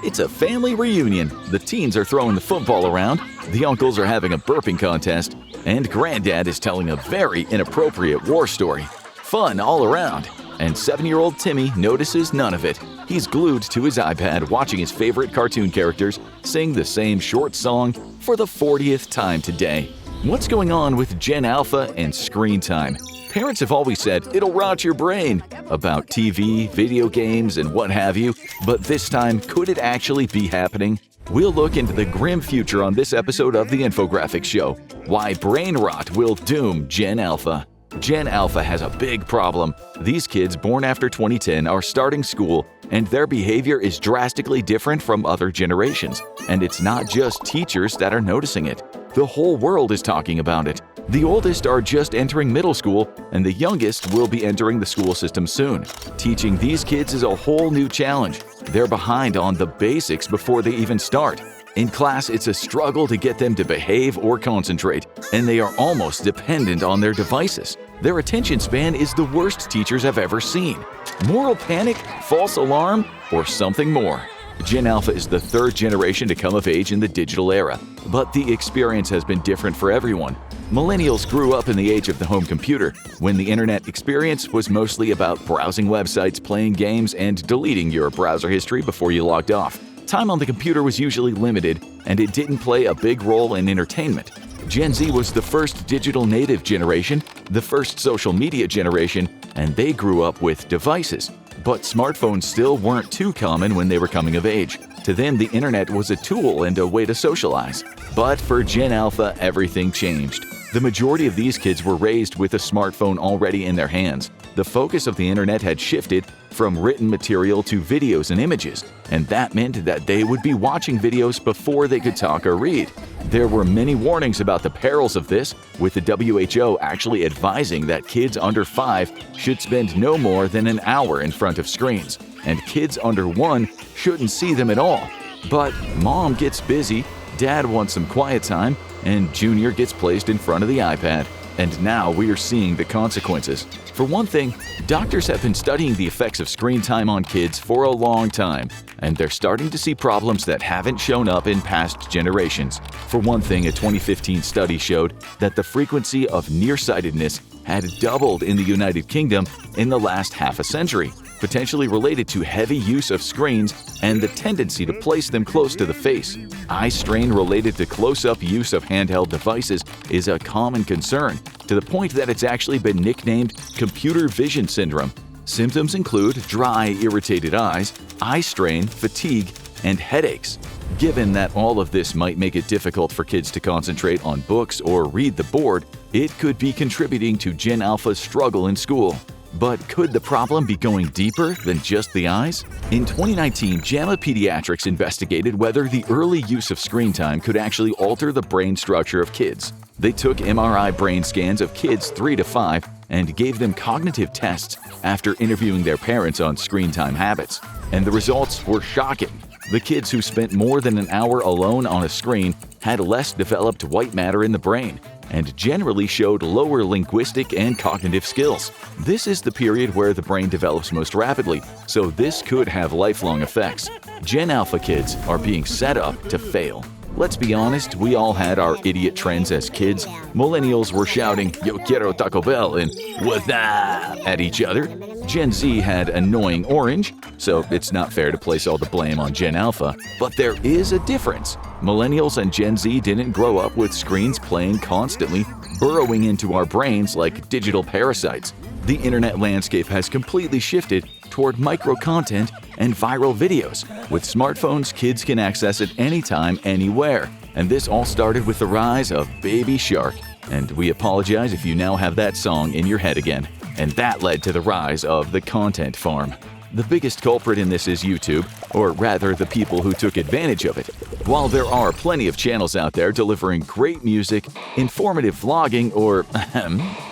It's a family reunion. The teens are throwing the football around, the uncles are having a burping contest, and Granddad is telling a very inappropriate war story. Fun all around. And 7-year-old Timmy notices none of it. He's glued to his iPad watching his favorite cartoon characters sing the same short song for the 40th time today. What's going on with Gen Alpha and screen time? Parents have always said it'll rot your brain about TV, video games, and what have you, but this time, could it actually be happening? We'll look into the grim future on this episode of The Infographics Show. Why brain rot will doom Gen Alpha. Gen Alpha has a big problem. These kids born after 2010 are starting school, and their behavior is drastically different from other generations. And it's not just teachers that are noticing it. The whole world is talking about it. The oldest are just entering middle school, and the youngest will be entering the school system soon. Teaching these kids is a whole new challenge. They're behind on the basics before they even start. In class, it's a struggle to get them to behave or concentrate, and they are almost dependent on their devices. Their attention span is the worst teachers have ever seen. Moral panic, false alarm, or something more. Gen Alpha is the third generation to come of age in the digital era, but the experience has been different for everyone. Millennials grew up in the age of the home computer, when the internet experience was mostly about browsing websites, playing games, and deleting your browser history before you logged off. Time on the computer was usually limited, and it didn't play a big role in entertainment. Gen Z was the first digital native generation, the first social media generation, and they grew up with devices. But smartphones still weren't too common when they were coming of age. To them, the internet was a tool and a way to socialize. But for Gen Alpha, everything changed. The majority of these kids were raised with a smartphone already in their hands. The focus of the internet had shifted from written material to videos and images, and that meant that they would be watching videos before they could talk or read. There were many warnings about the perils of this, with the WHO actually advising that kids under 5 should spend no more than an hour in front of screens, and kids under 1 shouldn't see them at all. But Mom gets busy, Dad wants some quiet time, and Junior gets placed in front of the iPad. And now we are seeing the consequences. For one thing, doctors have been studying the effects of screen time on kids for a long time, and they're starting to see problems that haven't shown up in past generations. For one thing, a 2015 study showed that the frequency of nearsightedness had doubled in the United Kingdom in the last half a century, potentially related to heavy use of screens and the tendency to place them close to the face. Eye strain related to close-up use of handheld devices is a common concern, to the point that it's actually been nicknamed computer vision syndrome. Symptoms include dry, irritated eyes, eye strain, fatigue, and headaches. Given that all of this might make it difficult for kids to concentrate on books or read the board, it could be contributing to Gen Alpha's struggle in school. But could the problem be going deeper than just the eyes? In 2019, JAMA Pediatrics investigated whether the early use of screen time could actually alter the brain structure of kids. They took MRI brain scans of kids 3 to 5 and gave them cognitive tests after interviewing their parents on screen time habits. And the results were shocking. The kids who spent more than an hour alone on a screen had less developed white matter in the brain and generally showed lower linguistic and cognitive skills. This is the period where the brain develops most rapidly, so this could have lifelong effects. Gen Alpha kids are being set up to fail. Let's be honest, we all had our idiot trends as kids. Millennials were shouting, "Yo quiero Taco Bell," and "What's that?" at each other. Gen Z had annoying orange, so it's not fair to place all the blame on Gen Alpha. But there is a difference. Millennials and Gen Z didn't grow up with screens playing constantly, burrowing into our brains like digital parasites. The internet landscape has completely shifted toward micro-content and viral videos. With smartphones, kids can access it anytime, anywhere. And this all started with the rise of Baby Shark. And we apologize if you now have that song in your head again. And that led to the rise of the content farm. The biggest culprit in this is YouTube, or rather the people who took advantage of it. While there are plenty of channels out there delivering great music, informative vlogging, or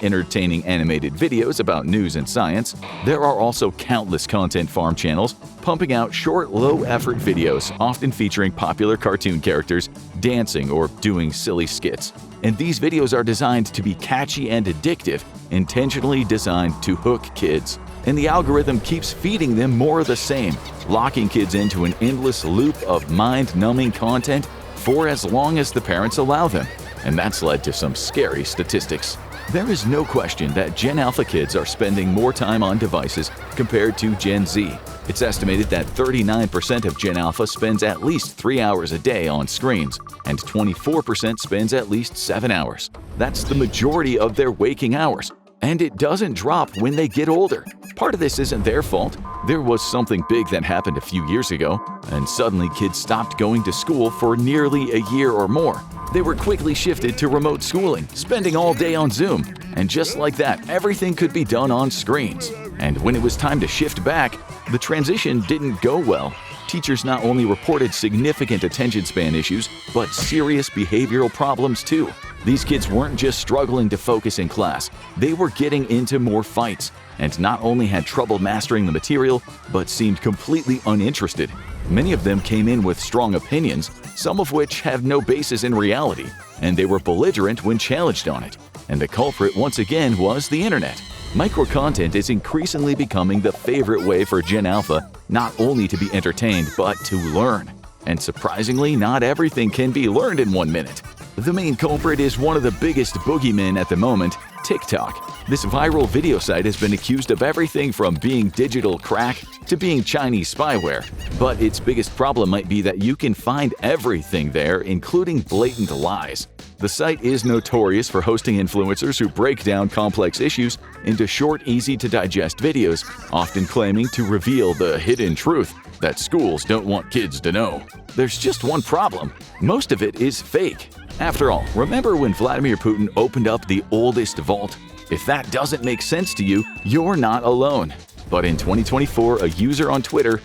entertaining animated videos about news and science, there are also countless content farm channels pumping out short, low-effort videos, often featuring popular cartoon characters dancing or doing silly skits. and these videos are designed to be catchy and addictive, intentionally designed to hook kids. And the algorithm keeps feeding them more of the same, locking kids into an endless loop of mind-numbing content for as long as the parents allow them. And that's led to some scary statistics. There is no question that Gen Alpha kids are spending more time on devices compared to Gen Z. It's estimated that 39% of Gen Alpha spends at least 3 hours a day on screens, and 24% spends at least 7 hours. That's the majority of their waking hours. And it doesn't drop when they get older. Part of this isn't their fault. There was something big that happened a few years ago, and suddenly kids stopped going to school for nearly a year or more. They were quickly shifted to remote schooling, spending all day on Zoom. And just like that, everything could be done on screens. And when it was time to shift back, the transition didn't go well. Teachers not only reported significant attention span issues, but serious behavioral problems too. These kids weren't just struggling to focus in class, they were getting into more fights, and not only had trouble mastering the material, but seemed completely uninterested. Many of them came in with strong opinions, some of which have no basis in reality, and they were belligerent when challenged on it. And the culprit once again was the internet. Micro-content is increasingly becoming the favorite way for Gen Alpha not only to be entertained, but to learn. And surprisingly, not everything can be learned in 1 minute. The main culprit is one of the biggest boogeymen at the moment, TikTok. This viral video site has been accused of everything from being digital crack to being Chinese spyware. But its biggest problem might be that you can find everything there, including blatant lies. The site is notorious for hosting influencers who break down complex issues into short, easy-to-digest videos, often claiming to reveal the hidden truth that schools don't want kids to know. There's just one problem. Most of it is fake. After all, remember when Vladimir Putin opened up the oldest vault? If that doesn't make sense to you, you're not alone. But in 2024, a user on Twitter,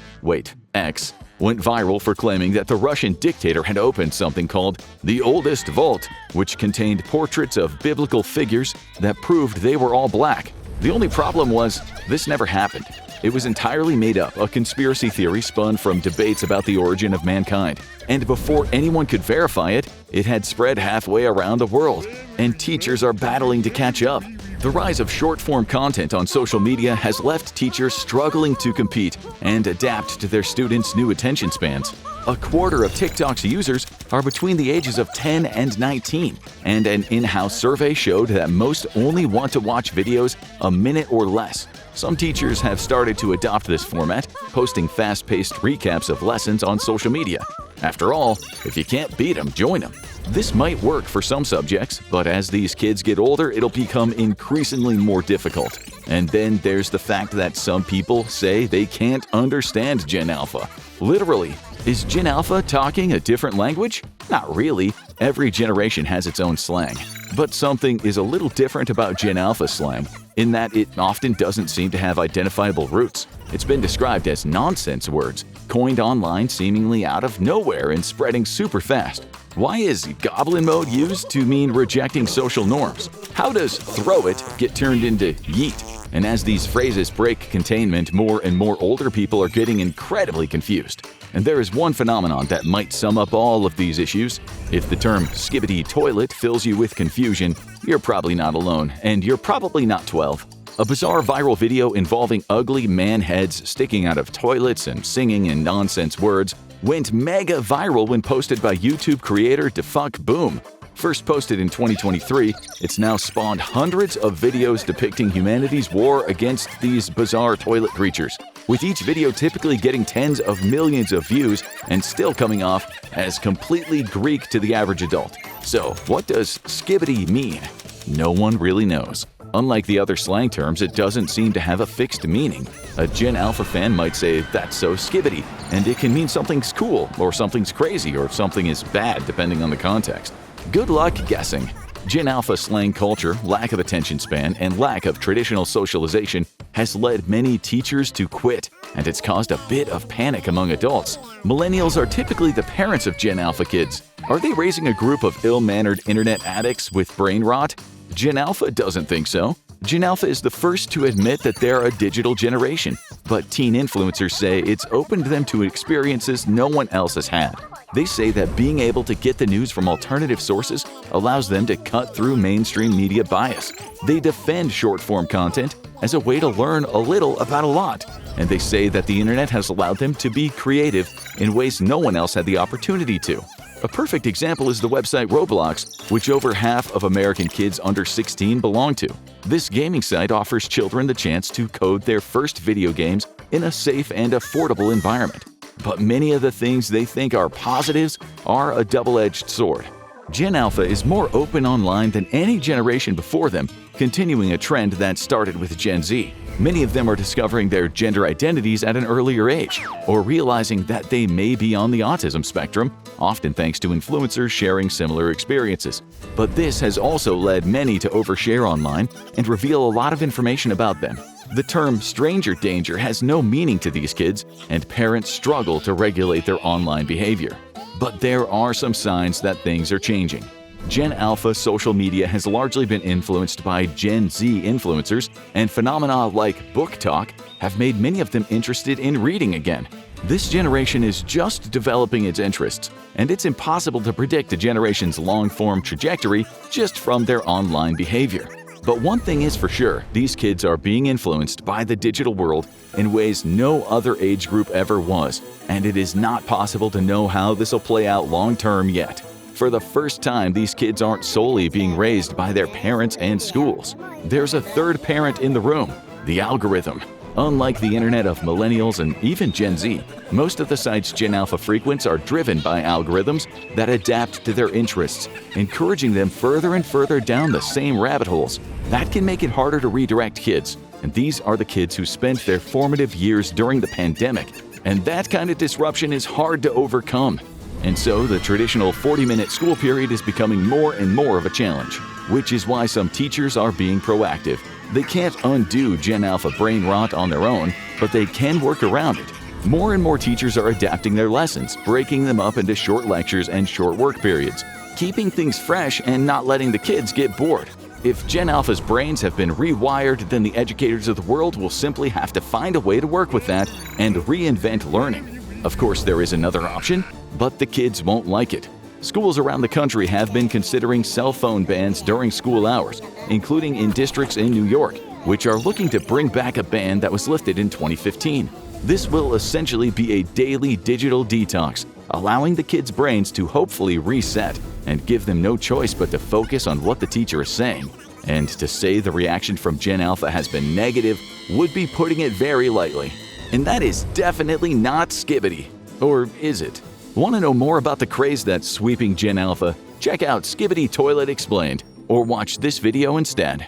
X, went viral for claiming that the Russian dictator had opened something called the oldest vault, which contained portraits of biblical figures that proved they were all black. The only problem was, this never happened. It was entirely made up, a conspiracy theory spun from debates about the origin of mankind. And before anyone could verify it, it had spread halfway around the world, and teachers are battling to catch up. The rise of short-form content on social media has left teachers struggling to compete and adapt to their students' new attention spans. A quarter of TikTok's users are between the ages of 10 and 19, and an in-house survey showed that most only want to watch videos a minute or less. Some teachers have started to adopt this format, posting fast-paced recaps of lessons on social media. After all, if you can't beat them, join them. This might work for some subjects, but as these kids get older, it'll become increasingly more difficult. And then there's the fact that some people say they can't understand Gen Alpha. Literally, is Gen Alpha talking a different language? Not really. Every generation has its own slang. But something is a little different about Gen Alpha slang, in that it often doesn't seem to have identifiable roots. It's been described as nonsense words, coined online seemingly out of nowhere and spreading super fast. Why is goblin mode used to mean rejecting social norms? How does throw it get turned into yeet? And as these phrases break containment, more and more older people are getting incredibly confused. And there is one phenomenon that might sum up all of these issues. If the term skibidi toilet fills you with confusion, you're probably not alone, and you're probably not 12. A bizarre viral video involving ugly man heads sticking out of toilets and singing in nonsense words went mega viral when posted by YouTube creator Defuck Boom. First posted in 2023, it's now spawned hundreds of videos depicting humanity's war against these bizarre toilet creatures, with each video typically getting tens of millions of views and still coming off as completely Greek to the average adult. So, what does skibidi mean? No one really knows. Unlike the other slang terms, it doesn't seem to have a fixed meaning. A Gen Alpha fan might say, "That's so skibidi," and it can mean something's cool, or something's crazy, or something is bad depending on the context. Good luck guessing. Gen Alpha slang culture, lack of attention span, and lack of traditional socialization has led many teachers to quit, and it's caused a bit of panic among adults. Millennials are typically the parents of Gen Alpha kids. Are they raising a group of ill-mannered internet addicts with brain rot? Gen Alpha doesn't think so. Gen Alpha is the first to admit that they're a digital generation, but teen influencers say it's opened them to experiences no one else has had. They say that being able to get the news from alternative sources allows them to cut through mainstream media bias. They defend short-form content as a way to learn a little about a lot, and they say that the internet has allowed them to be creative in ways no one else had the opportunity to. A perfect example is the website Roblox, which over half of American kids under 16 belong to. This gaming site offers children the chance to code their first video games in a safe and affordable environment. But many of the things they think are positives are a double-edged sword. Gen Alpha is more open online than any generation before them, continuing a trend that started with Gen Z. Many of them are discovering their gender identities at an earlier age, or realizing that they may be on the autism spectrum, often thanks to influencers sharing similar experiences. But this has also led many to overshare online and reveal a lot of information about them. The term stranger danger has no meaning to these kids, and parents struggle to regulate their online behavior. But there are some signs that things are changing. Gen Alpha social media has largely been influenced by Gen Z influencers, and phenomena like book talk have made many of them interested in reading again. This generation is just developing its interests, and it's impossible to predict a generation's long-form trajectory just from their online behavior. But one thing is for sure, these kids are being influenced by the digital world in ways no other age group ever was, and it is not possible to know how this will play out long-term yet. For the first time, these kids aren't solely being raised by their parents and schools. There's a third parent in the room, the algorithm. Unlike the internet of millennials and even Gen Z, most of the sites Gen Alpha frequents are driven by algorithms that adapt to their interests, encouraging them further and further down the same rabbit holes. That can make it harder to redirect kids, and these are the kids who spent their formative years during the pandemic, and that kind of disruption is hard to overcome. And so the traditional 40-minute school period is becoming more and more of a challenge, which is why some teachers are being proactive. They can't undo Gen Alpha brain rot on their own, but they can work around it. More and more teachers are adapting their lessons, breaking them up into short lectures and short work periods, keeping things fresh and not letting the kids get bored. If Gen Alpha's brains have been rewired, then the educators of the world will simply have to find a way to work with that and reinvent learning. Of course, there is another option, but the kids won't like it. Schools around the country have been considering cell phone bans during school hours, including in districts in New York, which are looking to bring back a ban that was lifted in 2015. This will essentially be a daily digital detox, allowing the kids' brains to hopefully reset and give them no choice but to focus on what the teacher is saying. And to say the reaction from Gen Alpha has been negative would be putting it very lightly. And that is definitely not skibidi. Or is it? Want to know more about the craze that's sweeping Gen Alpha? Check out Skibidi Toilet Explained, or watch this video instead.